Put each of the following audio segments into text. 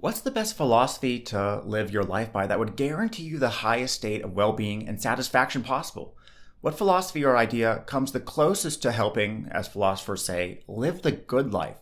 What's the best philosophy to live your life by that would guarantee you the highest state of well being and satisfaction possible? What philosophy or idea comes the closest to helping, as philosophers say, live the good life?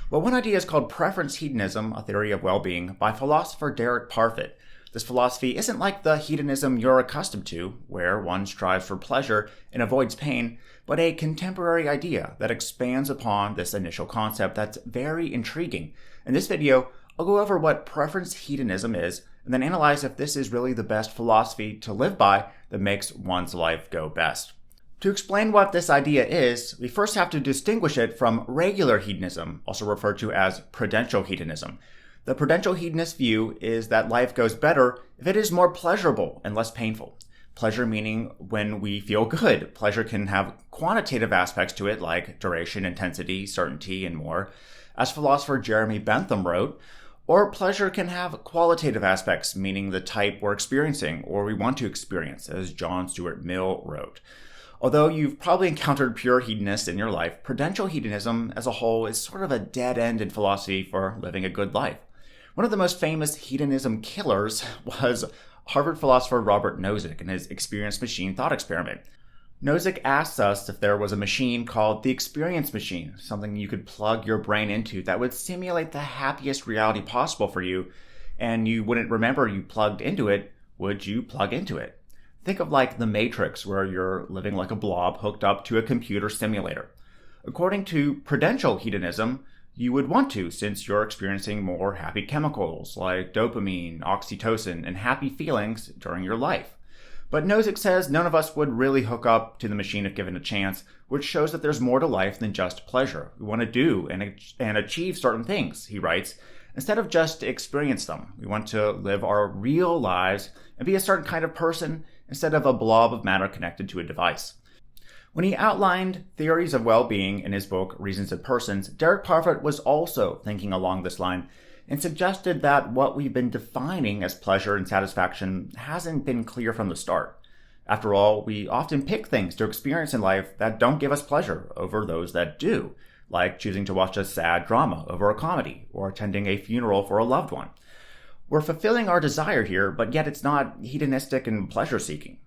Well, one idea is called preference hedonism, a theory of well being, by philosopher Derek Parfit. This philosophy isn't like the hedonism you're accustomed to, where one strives for pleasure and avoids pain, but a contemporary idea that expands upon this initial concept that's very intriguing. In this video, I'll go over what preference hedonism is, and then analyze if this is really the best philosophy to live by that makes one's life go best. To explain what this idea is, we first have to distinguish it from regular hedonism, also referred to as prudential hedonism. The prudential hedonist view is that life goes better if it is more pleasurable and less painful. Pleasure meaning when we feel good. Pleasure can have quantitative aspects to it like duration, intensity, certainty, and more. As philosopher Jeremy Bentham wrote, or pleasure can have qualitative aspects, meaning the type we're experiencing or we want to experience, as John Stuart Mill wrote. Although you've probably encountered pure hedonists in your life, prudential hedonism as a whole is sort of a dead end in philosophy for living a good life. One of the most famous hedonism killers was Harvard philosopher Robert Nozick and his experience machine thought experiment. Nozick asks us if there was a machine called the experience machine, something you could plug your brain into that would simulate the happiest reality possible for you, and you wouldn't remember you plugged into it. Would you plug into it? Think of like the Matrix, where you're living like a blob hooked up to a computer simulator. According to prudential hedonism, you would want to, since you're experiencing more happy chemicals like dopamine, oxytocin, and happy feelings during your life. But Nozick says none of us would really hook up to the machine if given a chance, which shows that there's more to life than just pleasure. We want to do and achieve certain things, he writes, instead of just experience them. We want to live our real lives and be a certain kind of person instead of a blob of matter connected to a device. When he outlined theories of well-being in his book, Reasons of Persons, Derek Parfit was also thinking along this line and suggested that what we've been defining as pleasure and satisfaction hasn't been clear from the start. After all, we often pick things to experience in life that don't give us pleasure over those that do, like choosing to watch a sad drama over a comedy or attending a funeral for a loved one. We're fulfilling our desire here, but yet it's not hedonistic and pleasure-seeking.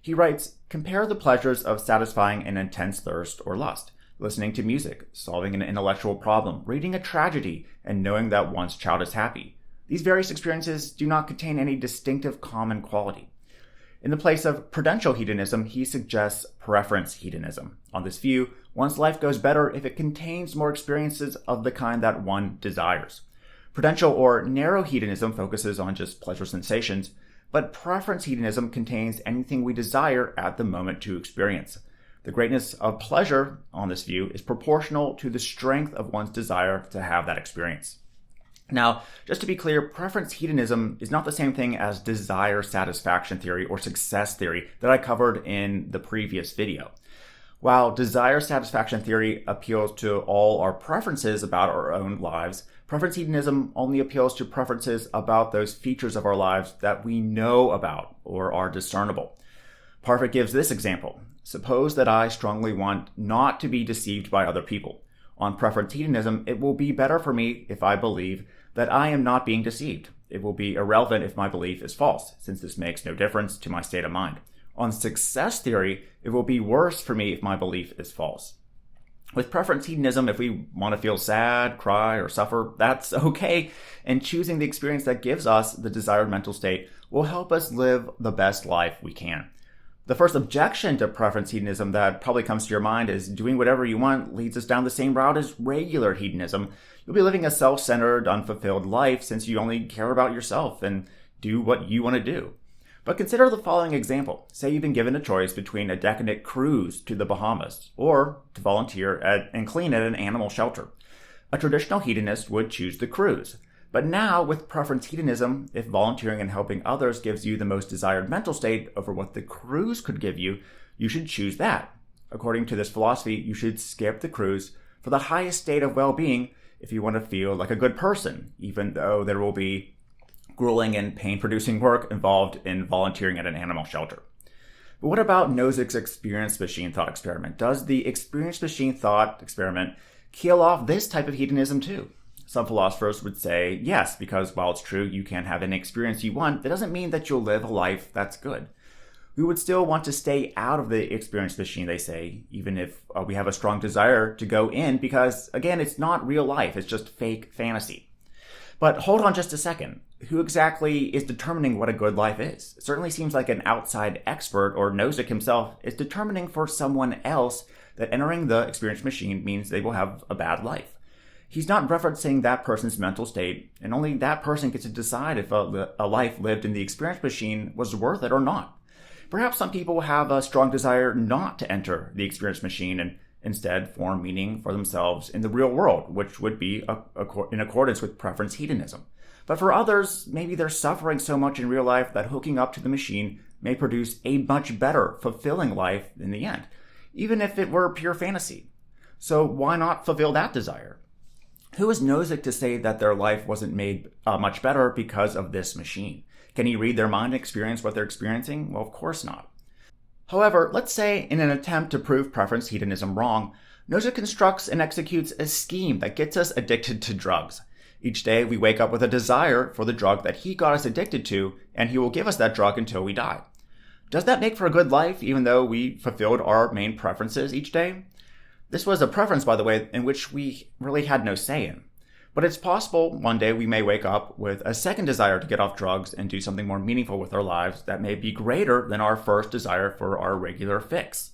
He writes, compare the pleasures of satisfying an intense thirst or lust, listening to music, solving an intellectual problem, reading a tragedy, and knowing that one's child is happy. These various experiences do not contain any distinctive common quality. In the place of prudential hedonism, he suggests preference hedonism. On this view, one's life goes better if it contains more experiences of the kind that one desires. Prudential or narrow hedonism focuses on just pleasure sensations, but preference hedonism contains anything we desire at the moment to experience. The greatness of pleasure, on this view, is proportional to the strength of one's desire to have that experience. Now, just to be clear, preference hedonism is not the same thing as desire satisfaction theory or success theory that I covered in the previous video. While desire satisfaction theory appeals to all our preferences about our own lives, preference hedonism only appeals to preferences about those features of our lives that we know about or are discernible. Parfit gives this example. Suppose that I strongly want not to be deceived by other people. On preference hedonism, it will be better for me if I believe that I am not being deceived. It will be irrelevant if my belief is false, since this makes no difference to my state of mind. On success theory, it will be worse for me if my belief is false. With preference hedonism, if we want to feel sad, cry, or suffer, that's okay, and choosing the experience that gives us the desired mental state will help us live the best life we can. The first objection to preference hedonism that probably comes to your mind is doing whatever you want leads us down the same route as regular hedonism. You'll be living a self-centered, unfulfilled life since you only care about yourself and do what you want to do. But consider the following example. Say you've been given a choice between a decadent cruise to the Bahamas or to volunteer and clean at an animal shelter. A traditional hedonist would choose the cruise. But now, with preference hedonism, if volunteering and helping others gives you the most desired mental state over what the cruise could give you, you should choose that. According to this philosophy, you should skip the cruise for the highest state of well-being if you want to feel like a good person, even though there will be grueling and pain-producing work involved in volunteering at an animal shelter. But what about Nozick's experience machine thought experiment? Does the experience machine thought experiment kill off this type of hedonism too? Some philosophers would say yes, because while it's true you can have any experience you want, that doesn't mean that you'll live a life that's good. We would still want to stay out of the experience machine, they say, even if we have a strong desire to go in, because again, it's not real life, it's just fake fantasy. But hold on just a second. Who exactly is determining what a good life is? It certainly seems like an outside expert, or Nozick himself, is determining for someone else that entering the experience machine means they will have a bad life. He's not referencing that person's mental state, and only that person gets to decide if a life lived in the experience machine was worth it or not. Perhaps some people have a strong desire not to enter the experience machine and instead form meaning for themselves in the real world, which would be in accordance with preference hedonism. But for others, maybe they're suffering so much in real life that hooking up to the machine may produce a much better, fulfilling life in the end, even if it were pure fantasy. So why not fulfill that desire? Who is Nozick to say that their life wasn't made much better because of this machine? Can he read their mind and experience what they're experiencing? Well, of course not. However, let's say in an attempt to prove preference hedonism wrong, Nozick constructs and executes a scheme that gets us addicted to drugs. Each day we wake up with a desire for the drug that he got us addicted to, and he will give us that drug until we die. Does that make for a good life, even though we fulfilled our main preferences each day? This was a preference, by the way, in which we really had no say in. But it's possible one day we may wake up with a second desire to get off drugs and do something more meaningful with our lives that may be greater than our first desire for our regular fix.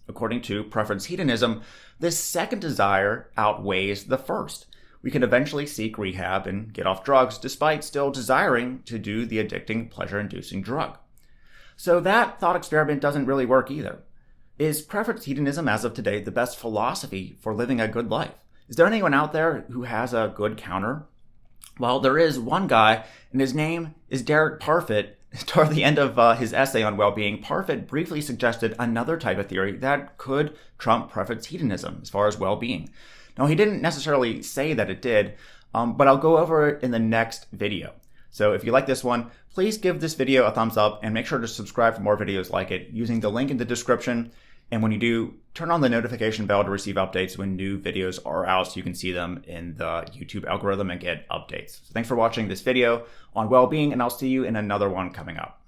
According to preference hedonism, this second desire outweighs the first. We can eventually seek rehab and get off drugs despite still desiring to do the addicting, pleasure-inducing drug. So that thought experiment doesn't really work either. Is preference hedonism as of today the best philosophy for living a good life? Is there anyone out there who has a good counter? Well, there is one guy, and his name is Derek Parfit. Toward the end of his essay on well-being, Parfit briefly suggested another type of theory that could trump preference hedonism as far as well-being. Now, he didn't necessarily say that it did, but I'll go over it in the next video. So if you like this one, please give this video a thumbs up and make sure to subscribe for more videos like it using the link in the description. And when you do, turn on the notification bell to receive updates when new videos are out so you can see them in the YouTube algorithm and get updates. So thanks for watching this video on well-being, and I'll see you in another one coming up.